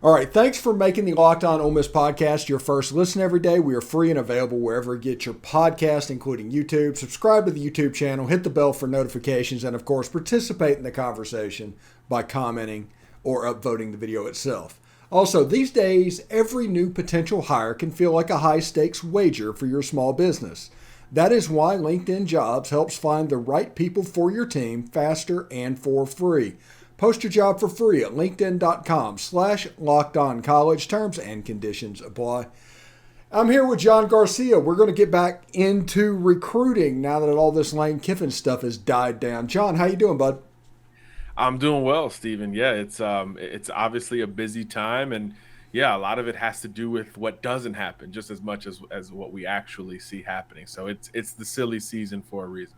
All right, thanks for making the Locked On Ole Miss podcast your first listen every day. We are free and available wherever you get your podcast, including YouTube. Subscribe to the YouTube channel, hit the bell for notifications, and of course, participate in the conversation by commenting or upvoting the video itself. Also, these days, every new potential hire can feel like a high-stakes wager for your small business. That is why LinkedIn Jobs helps find the right people for your team faster and for free. Post your job for free at linkedin.com/lockedoncollege. Terms and conditions apply. I'm here with John Garcia. We're going to get back into recruiting now that all this Lane Kiffin stuff has died down. John, how you doing, bud? I'm doing well, Stephen. Yeah, it's obviously a busy time, and yeah, a lot of it has to do with what doesn't happen just as much as what we actually see happening. So it's the silly season for a reason.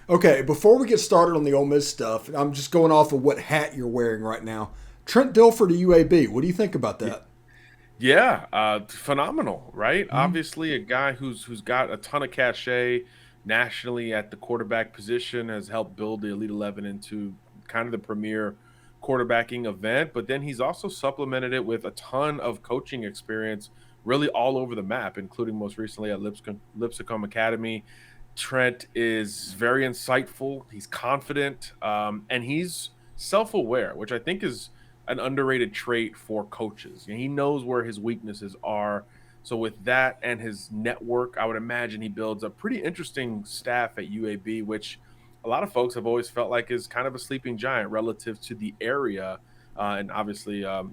Okay, before we get started on the Ole Miss stuff, I'm just going off of what hat you're wearing right now. Trent Dilfer to UAB. What do you think about Yeah, that? yeah, phenomenal, right? Mhm. Obviously, a guy who's got a ton of cachet nationally at the quarterback position has helped build the Elite 11 into kind of the premier quarterbacking event. But then he's also supplemented it with a ton of coaching experience, really all over the map, including most recently at Lipscomb Academy. Trent is very insightful. He's confident, and he's self-aware, which I think is an underrated trait for coaches. And he knows where his weaknesses are. So with that and his network, I would imagine he builds a pretty interesting staff at UAB, which a lot of folks have always felt like is kind of a sleeping giant relative to the area. And obviously, a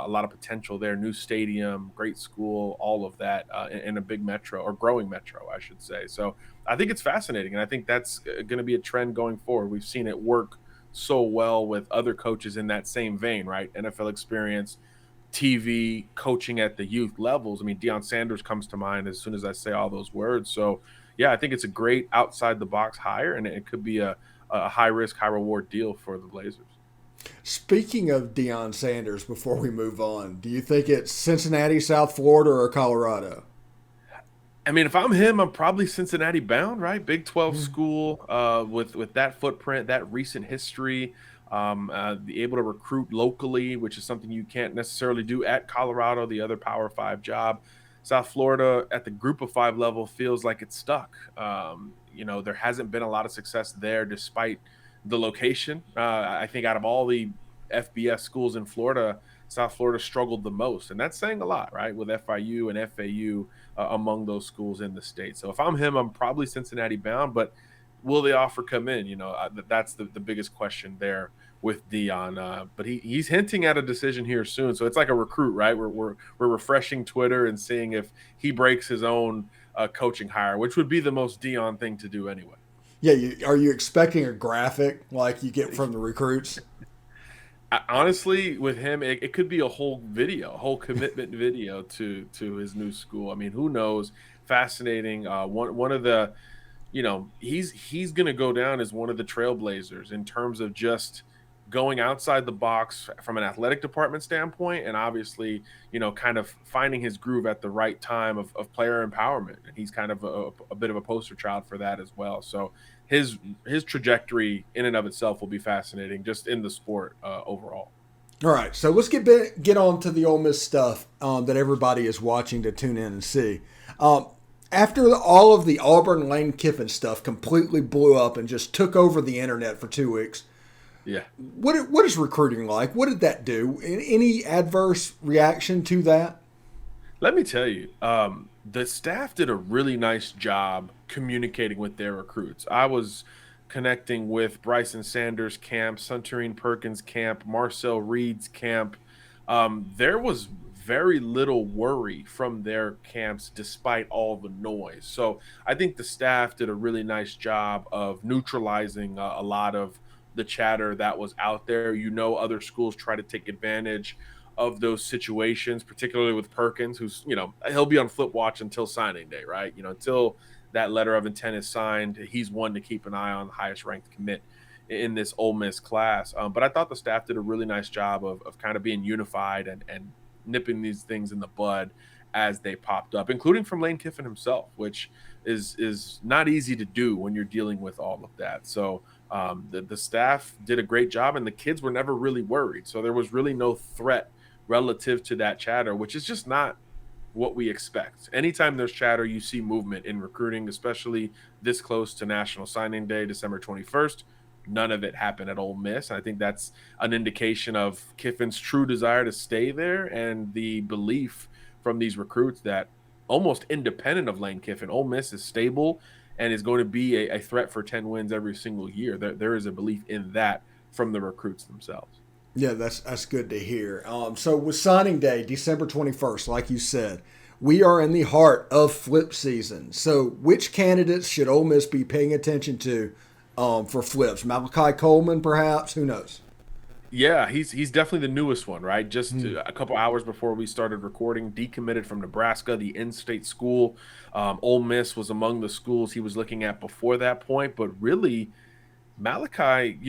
lot of potential there. New stadium, great school, all of that in a big metro or growing metro, I should say. So I think it's fascinating, and I think that's going to be a trend going forward. We've seen it work so well with other coaches in that same vein, right? NFL experience, TV, coaching at the youth levels. I mean, Deion Sanders comes to mind as soon as I say all those words. So, yeah, I think it's a great outside the box hire, and it could be a high risk, high reward deal for the Blazers. Speaking of Deion Sanders, before we move on, do you think it's Cincinnati, South Florida, or Colorado? I mean, if I'm him, I'm probably Cincinnati bound, right? Big 12 school with that footprint, that recent history, be able to recruit locally, which is something you can't necessarily do at Colorado, the other Power Five job. South Florida at the Group of Five level feels like it's stuck. There hasn't been a lot of success there despite the location. I think out of all the FBS schools in Florida, South Florida struggled the most, and that's saying a lot, right? With FIU and FAU among those schools in the state. So if I'm him, I'm probably Cincinnati bound, but will the offer come in? That's the biggest question there with Dion. But he's hinting at a decision here soon. So it's like a recruit, right? We're refreshing Twitter and seeing if he breaks his own coaching hire, which would be the most Dion thing to do anyway. Yeah, are you expecting a graphic like you get from the recruits? Honestly, with him, it could be a whole video, a whole commitment video to his new school. I mean, who knows? Fascinating. One of the, he's going to go down as one of the trailblazers in terms of just going outside the box from an athletic department standpoint, and obviously, kind of finding his groove at the right time of player empowerment. And he's kind of a bit of a poster child for that as well. So his his trajectory in and of itself will be fascinating, just in the sport overall. All right, so let's get on to the Ole Miss stuff that everybody is watching to tune in and see. Um, After all of the Auburn Lane Kiffin stuff completely blew up and just took over the internet for 2 weeks, Yeah. what is recruiting like? What did that do? Any adverse reaction to that? Let me tell you, the staff did a really nice job communicating with their recruits. I was connecting with Bryson Sanders' camp, Suntarine Perkins' camp, Marcel Reed's camp. There was very little worry from their camps despite all the noise. So I think the staff did a really nice job of neutralizing a lot of the chatter that was out there. Other schools try to take advantage of those situations, particularly with Perkins, who's, he'll be on flip watch until signing day, right? Until that letter of intent is signed, he's one to keep an eye on, the highest ranked commit in this Ole Miss class. But I thought the staff did a really nice job of kind of being unified and nipping these things in the bud as they popped up, including from Lane Kiffin himself, which is not easy to do when you're dealing with all of that. So the staff did a great job, and the kids were never really worried. So there was really no threat relative to that chatter, which is just not what we expect. Anytime there's chatter, you see movement in recruiting, especially this close to National Signing Day, December 21st. None of it happened at Ole Miss. I think that's an indication of Kiffin's true desire to stay there and the belief from these recruits that almost independent of Lane Kiffin, Ole Miss is stable and is going to be a threat for 10 wins every single year. There is a belief in that from the recruits themselves. Yeah, that's good to hear. So with signing day, December 21st, like you said, we are in the heart of flip season. So which candidates should Ole Miss be paying attention to for flips? Malachi Coleman, perhaps? Who knows? Yeah, he's definitely the newest one, right? Just a couple hours before we started recording, decommitted from Nebraska, the in-state school. Ole Miss was among the schools he was looking at before that point, but really Malachi,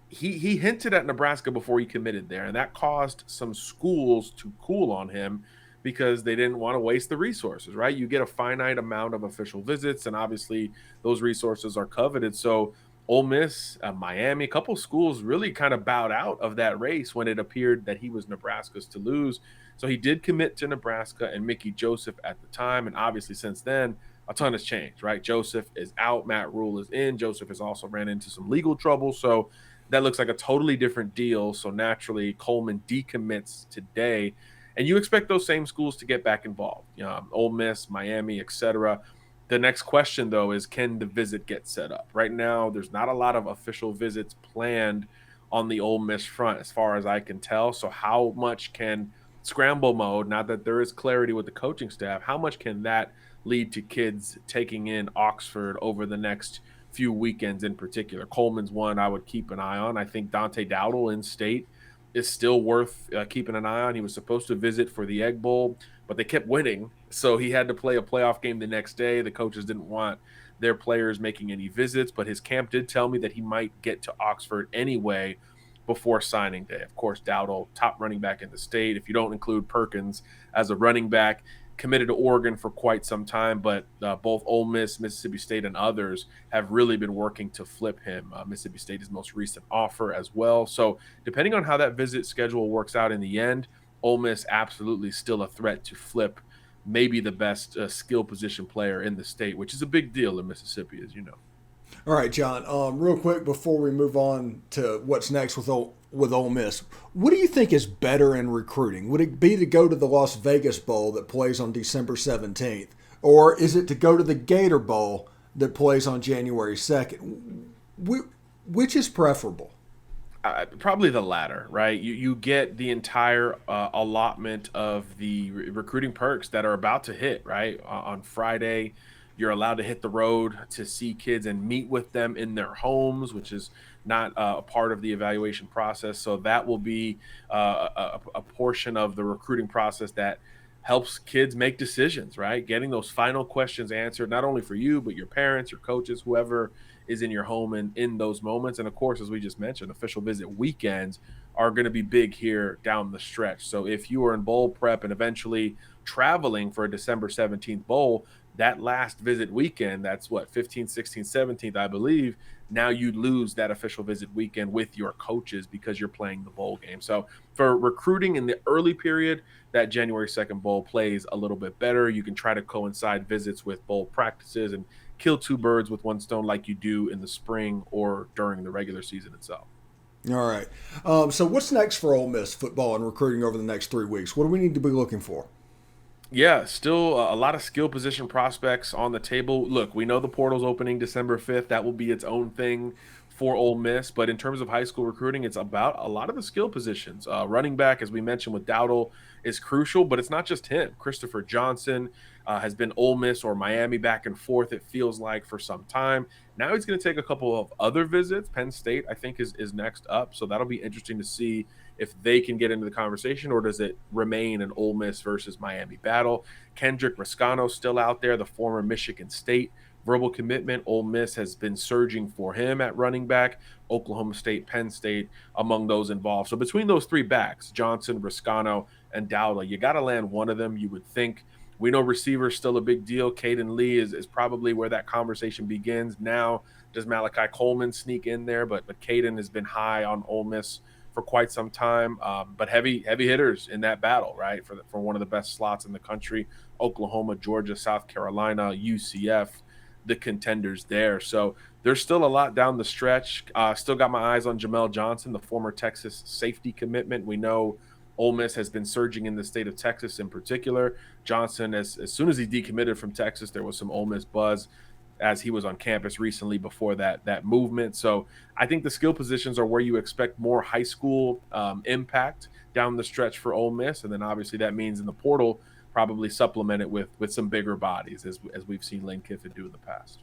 he hinted at Nebraska before he committed there, and that caused some schools to cool on him because they didn't want to waste the resources, right? You get a finite amount of official visits, and obviously those resources are coveted. So Ole Miss, Miami, a couple schools really kind of bowed out of that race when it appeared that he was Nebraska's to lose. So he did commit to Nebraska and Mickey Joseph at the time, and obviously since then, a ton has changed, right? Joseph is out, Matt Rule is in. Joseph has also ran into some legal trouble, so that looks like a totally different deal. So naturally, Coleman decommits today, and you expect those same schools to get back involved. Ole Miss, Miami, etc. The next question, though, is can the visit get set up? Right now, there's not a lot of official visits planned on the Ole Miss front, as far as I can tell. So how much can scramble mode, now that there is clarity with the coaching staff, how much can that lead to kids taking in Oxford over the next few weekends in particular? Coleman's one I would keep an eye on. I think Dante Dowdle in state is still worth keeping an eye on. He was supposed to visit for the Egg Bowl, but they kept winning, so he had to play a playoff game the next day. The coaches didn't want their players making any visits, but his camp did tell me that he might get to Oxford anyway before signing day. Of course, Dowdle, top running back in the state, if you don't include Perkins as a running back, committed to Oregon for quite some time, but both Ole Miss, Mississippi State, and others have really been working to flip him. Mississippi State is most recent offer as well. So depending on how that visit schedule works out in the end, Ole Miss absolutely still a threat to flip maybe the best skill position player in the state, which is a big deal in Mississippi, as you know. All right, John. Real quick before we move on to what's next with Ole Miss, what do you think is better in recruiting? Would it be to go to the Las Vegas Bowl that plays on December 17th, or is it to go to the Gator Bowl that plays on January 2nd? Which is preferable? Probably the latter, right? You get the entire allotment of the recruiting perks that are about to hit, right? On Friday, you're allowed to hit the road to see kids and meet with them in their homes, which is not a part of the evaluation process. So that will be a portion of the recruiting process that helps kids make decisions, right? Getting those final questions answered, not only for you, but your parents, your coaches, whoever is in your home and in those moments. And of course, as we just mentioned, official visit weekends are going to be big here down the stretch. So if you are in bowl prep and eventually traveling for a December 17th bowl, that last visit weekend, that's what, 15th, 16th, 17th, I believe, now you lose that official visit weekend with your coaches because you're playing the bowl game. So for recruiting in the early period, that January 2nd bowl plays a little bit better. You can try to coincide visits with bowl practices and kill two birds with one stone like you do in the spring or during the regular season itself. All right. So what's next for Ole Miss football and recruiting over the next 3 weeks? What do we need to be looking for? Yeah, still a lot of skill position prospects on the table. Look, we know the portal's opening December 5th. That will be its own thing for Ole Miss. But in terms of high school recruiting, it's about a lot of the skill positions. Running back, as we mentioned with Dowdle, is crucial, but it's not just him. Christopher Johnson has been Ole Miss or Miami back and forth, it feels like, for some time. Now he's going to take a couple of other visits. Penn State, I think, is next up. So that'll be interesting to see if they can get into the conversation, or does it remain an Ole Miss versus Miami battle? Kendrick Riscano still out there, the former Michigan State verbal commitment. Ole Miss has been surging for him at running back. Oklahoma State, Penn State, among those involved. So between those three backs, Johnson, Riscano, and Dowdle, you got to land one of them, you would think. We know receiver is still a big deal. Caden Lee is probably where that conversation begins. Now, does Malachi Coleman sneak in there? But Caden has been high on Ole Miss for quite some time. But heavy hitters in that battle, right? For one of the best slots in the country, Oklahoma, Georgia, South Carolina, UCF, the contenders there. So there's still a lot down the stretch. Still got my eyes on Jamel Johnson, the former Texas safety commitment. We know Ole Miss has been surging in the state of Texas in particular. Johnson, as soon as he decommitted from Texas, there was some Ole Miss buzz as he was on campus recently before that movement. So I think the skill positions are where you expect more high school impact down the stretch for Ole Miss. And then obviously that means in the portal, probably supplement it with some bigger bodies as we've seen Lane Kiffin do in the past.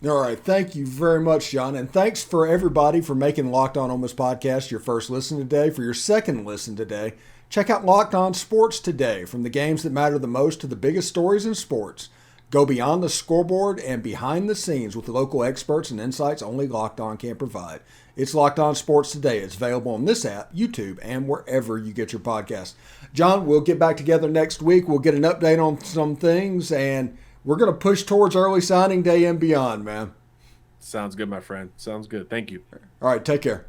All right. Thank you very much, John. And thanks for everybody for making Locked On Ole Miss podcast your first listen today. For your second listen today, check out Locked On Sports Today. From the games that matter the most to the biggest stories in sports, go beyond the scoreboard and behind the scenes with the local experts and insights only Locked On can provide. It's Locked On Sports Today. It's available on this app, YouTube, and wherever you get your podcasts. John, we'll get back together next week. We'll get an update on some things, and we're going to push towards early signing day and beyond, man. Sounds good, my friend. Sounds good. Thank you. All right, take care.